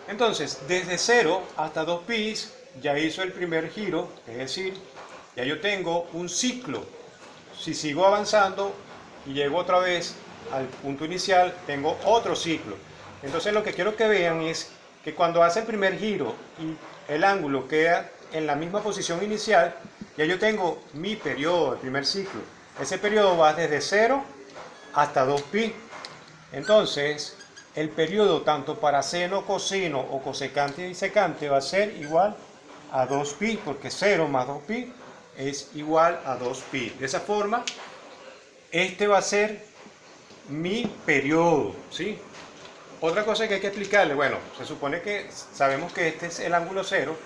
Entonces, desde 0 hasta 2pi ya hizo el primer giro, es decir, ya yo tengo un ciclo. Si sigo avanzando y llego otra vez al punto inicial, tengo otro ciclo. Entonces lo que quiero que vean es que cuando hace el primer giro y el ángulo queda en la misma posición inicial, ya yo tengo mi periodo, el primer ciclo. Ese periodo va desde 0 hasta 2pi. Entonces, el periodo tanto para seno, coseno o cosecante y secante va a ser igual a 2pi, porque 0 más 2pi es igual a 2pi. De esa forma, este va a ser mi periodo, ¿sí? Otra cosa que hay que explicarle, bueno, se supone que sabemos que este es el ángulo 0,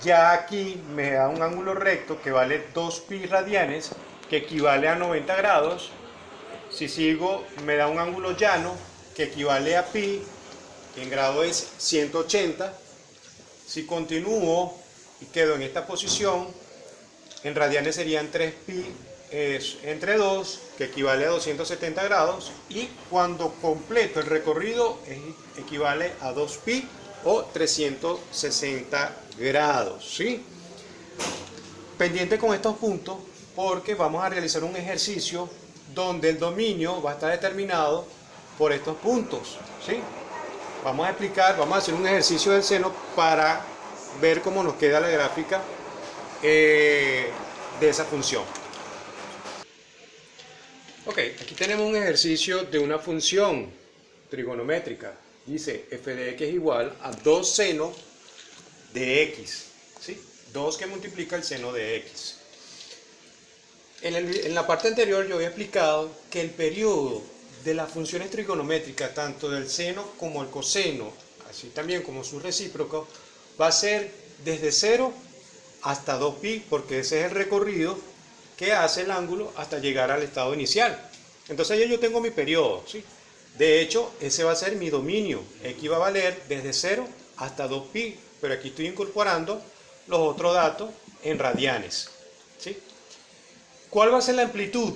ya aquí me da un ángulo recto que vale 2pi radianes, que equivale a 90 grados. Si sigo, me da un ángulo llano que equivale a pi, que en grado es 180. Si continúo y quedo en esta posición, en radianes serían 3pi entre 2, que equivale a 270 grados, y cuando completo el recorrido equivale a 2pi o 360 grados, ¿sí? Pendiente con estos puntos porque vamos a realizar un ejercicio donde el dominio va a estar determinado por estos puntos, ¿sí? Vamos a hacer un ejercicio del seno para ver cómo nos queda la gráfica de esa función. Ok, aquí tenemos un ejercicio de una función trigonométrica. Dice f de x es igual a 2 seno de x, ¿sí? 2 que multiplica el seno de x. En la parte anterior yo había explicado que el periodo de las funciones trigonométricas, tanto del seno como el coseno, así también como su recíproco, va a ser desde 0 hasta 2pi, porque ese es el recorrido que hace el ángulo hasta llegar al estado inicial. Entonces ya yo tengo mi periodo, ¿sí? De hecho, ese va a ser mi dominio. X va a valer desde 0 hasta 2pi, pero aquí estoy incorporando los otros datos en radianes, ¿sí? ¿Cuál va a ser la amplitud?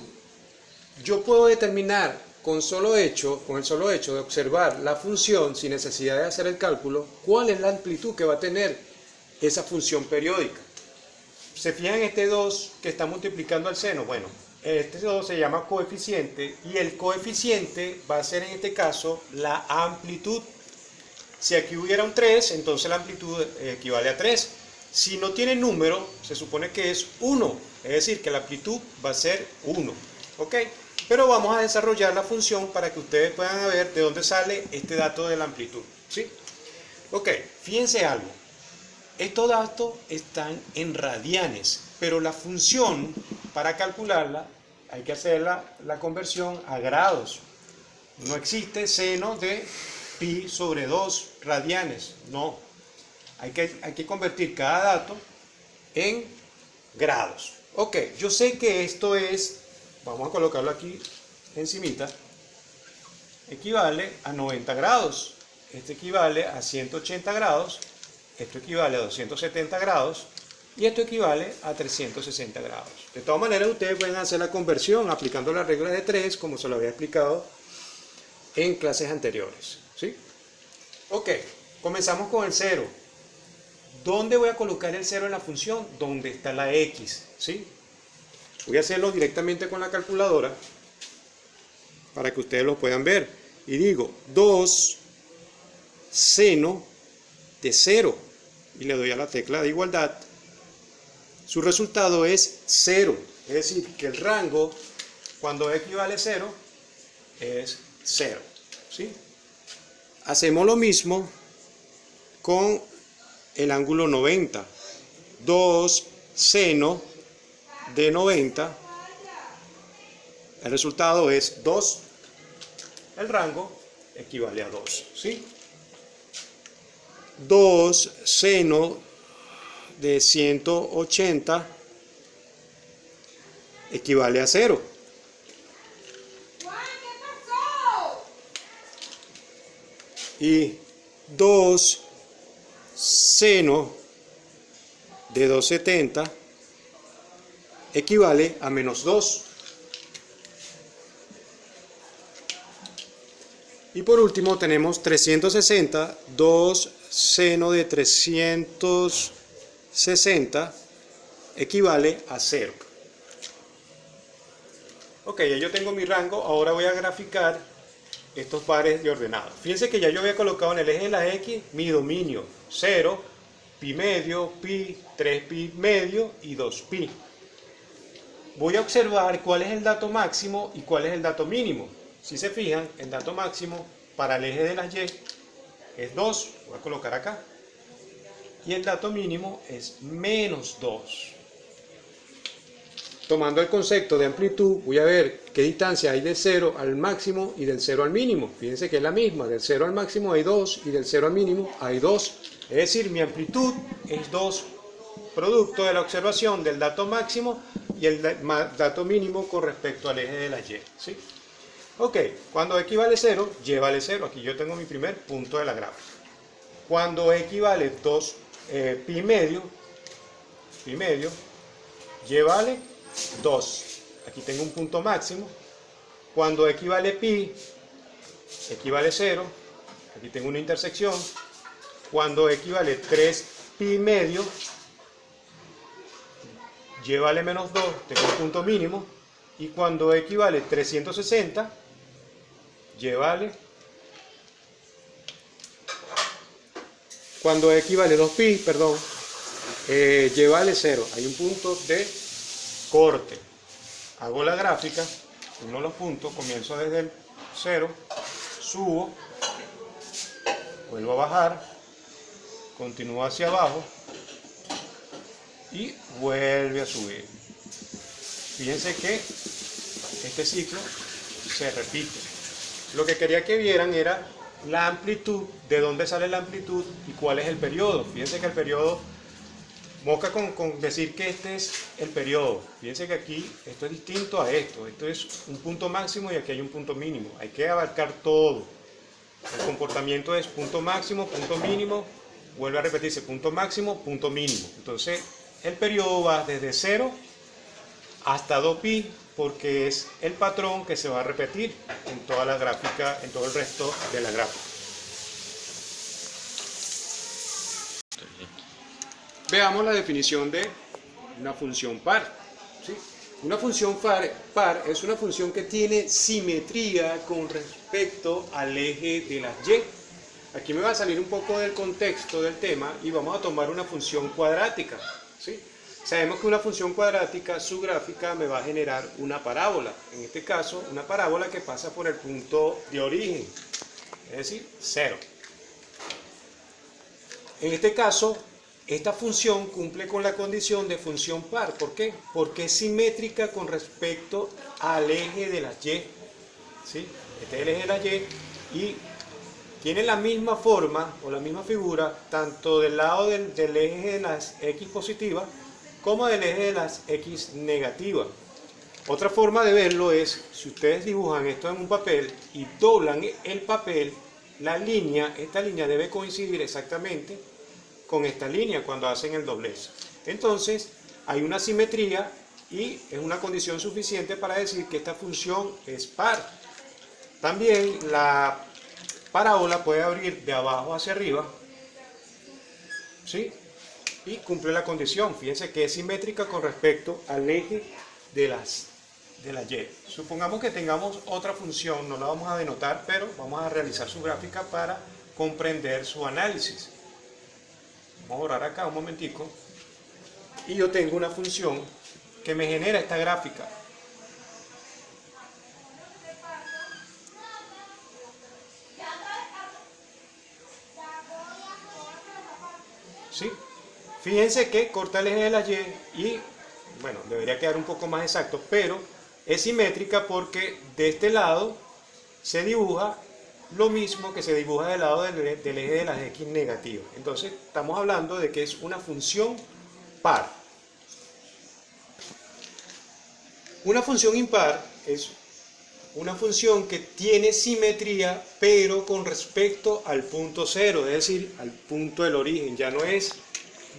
Yo puedo determinar con el solo hecho de observar la función sin necesidad de hacer el cálculo, cuál es la amplitud que va a tener esa función periódica. ¿Se fijan en este 2 que está multiplicando al seno? Bueno, este 2 se llama coeficiente y el coeficiente va a ser en este caso la amplitud. Si aquí hubiera un 3, entonces la amplitud equivale a 3. Si no tiene número, se supone que es 1, es decir, que la amplitud va a ser 1. ¿Ok? Pero vamos a desarrollar la función para que ustedes puedan ver de dónde sale este dato de la amplitud, ¿sí? Ok, fíjense algo. Estos datos están en radianes, pero la función, para calcularla, hay que hacer la conversión a grados. No existe seno de pi sobre 2 radianes, no. Hay que convertir cada dato en grados. Ok, yo sé que esto es, vamos a colocarlo aquí encimita, equivale a 90 grados. Este equivale a 180 grados. Esto equivale a 270 grados y esto equivale a 360 grados. De todas maneras, ustedes pueden hacer la conversión aplicando la regla de 3, como se lo había explicado en clases anteriores, ¿sí? Ok, comenzamos con el 0. ¿Dónde voy a colocar el 0 en la función? Donde está la x, ¿sí? Voy a hacerlo directamente con la calculadora para que ustedes lo puedan ver. Y digo 2 seno de 0. Y le doy a la tecla de igualdad, su resultado es 0. Es decir, que el rango, cuando equivale a 0, es 0. ¿Sí? Hacemos lo mismo con el ángulo 90. 2 seno de 90. El resultado es 2. El rango equivale a 2. ¿Sí? 2 seno de 180 equivale a 0. Y 2 seno de 270 equivale a menos 2. Y por último tenemos 360, 2 seno de 360 equivale a 0. Ok, ya yo tengo mi rango, ahora voy a graficar estos pares de ordenados. Fíjense que ya yo había colocado en el eje de la X mi dominio 0, pi medio, pi, 3pi medio y 2pi. Voy a observar cuál es el dato máximo y cuál es el dato mínimo. Si se fijan, el dato máximo para el eje de las Y es 2, voy a colocar acá, y el dato mínimo es menos 2. Tomando el concepto de amplitud, voy a ver qué distancia hay del 0 al máximo y del 0 al mínimo. Fíjense que es la misma, del 0 al máximo hay 2 y del 0 al mínimo hay 2. Es decir, mi amplitud es 2, producto de la observación del dato máximo y el dato mínimo con respecto al eje de la Y. ¿Sí? Ok, cuando X vale 0, Y vale 0. Aquí yo tengo mi primer punto de la gráfica. Cuando X vale 2, pi medio, Y vale 2. Aquí tengo un punto máximo. Cuando X vale pi, X vale 0. Aquí tengo una intersección. Cuando X vale 3 pi medio, Y vale menos 2, tengo un punto mínimo. Y cuando X vale 360, Y vale. Cuando X vale 2pi, perdón, Y vale 0. Hay un punto de corte. Hago la gráfica, uno los puntos, comienzo desde el 0, subo, vuelvo a bajar, continúo hacia abajo y vuelve a subir. Fíjense que este ciclo se repite. Lo que quería que vieran era la amplitud, de dónde sale la amplitud y cuál es el periodo. Fíjense que el periodo, moca con decir que este es el periodo. Fíjense que aquí esto es distinto a esto. Esto es un punto máximo y aquí hay un punto mínimo. Hay que abarcar todo. El comportamiento es punto máximo, punto mínimo, vuelve a repetirse, punto máximo, punto mínimo. Entonces el periodo va desde 0 hasta 2pi, porque es el patrón que se va a repetir en toda la gráfica, en todo el resto de la gráfica. Veamos la definición de una función par. ¿Sí? Una función par es una función que tiene simetría con respecto al eje de las Y. Aquí me va a salir un poco del contexto del tema y vamos a tomar una función cuadrática. ¿Sí? Sabemos que una función cuadrática, su gráfica me va a generar una parábola. En este caso, una parábola que pasa por el punto de origen, es decir, 0. En este caso, esta función cumple con la condición de función par. ¿Por qué? Porque es simétrica con respecto al eje de la Y. ¿Sí? Este es el eje de la Y y tiene la misma forma o la misma figura tanto del lado del eje de las X positivas como del eje de las X negativas. Otra forma de verlo es, si ustedes dibujan esto en un papel y doblan el papel, esta línea debe coincidir exactamente con esta línea cuando hacen el doblez. Entonces, hay una simetría y es una condición suficiente para decir que esta función es par. También la parábola puede abrir de abajo hacia arriba, ¿sí? Y cumple la condición. Fíjense que es simétrica con respecto al eje de la Y. Supongamos que tengamos otra función, no la vamos a denotar, pero vamos a realizar su gráfica para comprender su análisis. Vamos a borrar acá un momentico. Y yo tengo una función que me genera esta gráfica. ¿Sí? Fíjense que corta el eje de la Y y, bueno, debería quedar un poco más exacto, pero es simétrica porque de este lado se dibuja lo mismo que se dibuja del lado del eje de las X negativas. Entonces, estamos hablando de que es una función par. Una función impar es una función que tiene simetría, pero con respecto al punto 0, es decir, al punto del origen. Ya no es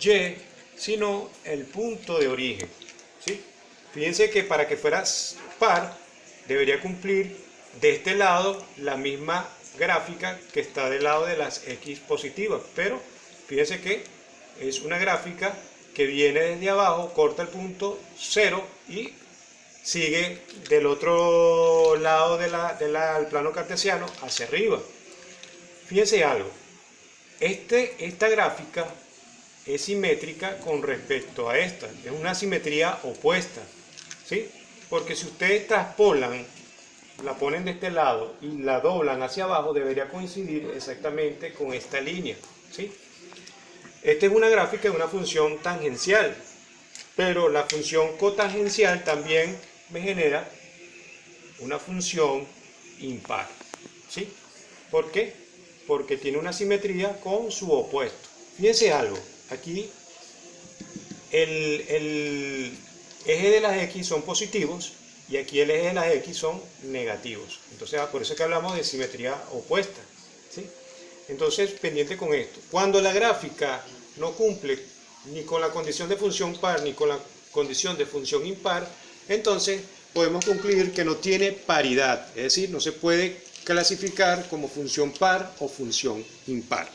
Y, sino el punto de origen. ¿Sí? Fíjense que para que fuera par, debería cumplir de este lado la misma gráfica que está del lado de las x positivas, pero fíjense que es una gráfica que viene desde abajo, corta el punto 0 y sigue del otro lado del plano cartesiano hacia arriba. Fíjense algo, esta gráfica es simétrica con respecto a esta, es una simetría opuesta, ¿sí? Porque si ustedes traspolan, la ponen de este lado y la doblan hacia abajo, debería coincidir exactamente con esta línea, ¿sí? Esta es una gráfica de una función tangencial, pero la función cotangencial también me genera una función impar, ¿sí? ¿Por qué? Porque tiene una simetría con su opuesto. Fíjense algo, aquí el eje de las x son positivos y aquí el eje de las x son negativos. Entonces, por eso es que hablamos de simetría opuesta, ¿sí? Entonces, pendiente con esto. Cuando la gráfica no cumple ni con la condición de función par ni con la condición de función impar, entonces podemos concluir que no tiene paridad, es decir, no se puede clasificar como función par o función impar.